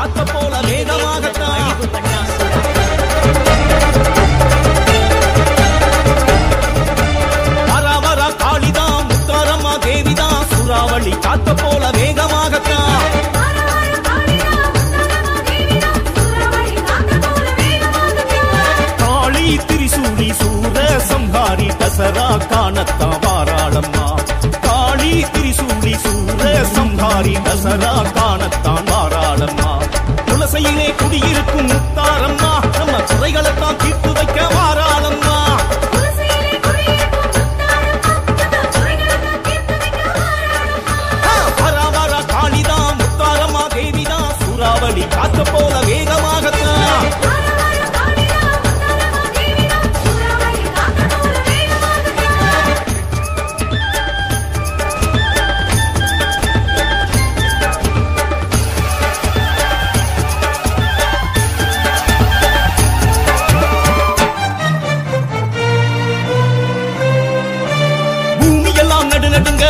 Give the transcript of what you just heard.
காத்த போல வேகமாகத்தான் வர காளிதான் முத்தாரம்மா தேவிதான் சூறாவளி காத்த போல வேகமாகத்தான் காளி திரிசூலி சூர சம்ஹாரி தசரா காணத்தான் வாராளம்மா காளி திரிசூலி சூர சம்ஹாரி தசரா காணத்தான் வாராளம்மா துளசையிலே குடியிருக்கும் முத்தாரம்மா நம்ம குறைகளைத்தான் தீர்த்து வைக்க வாராளம்மா வர காளிதான் முத்தாரம்மா தேவிதான் சூறாவளி காத்த போல வேகமாகத்தான் நடுங்க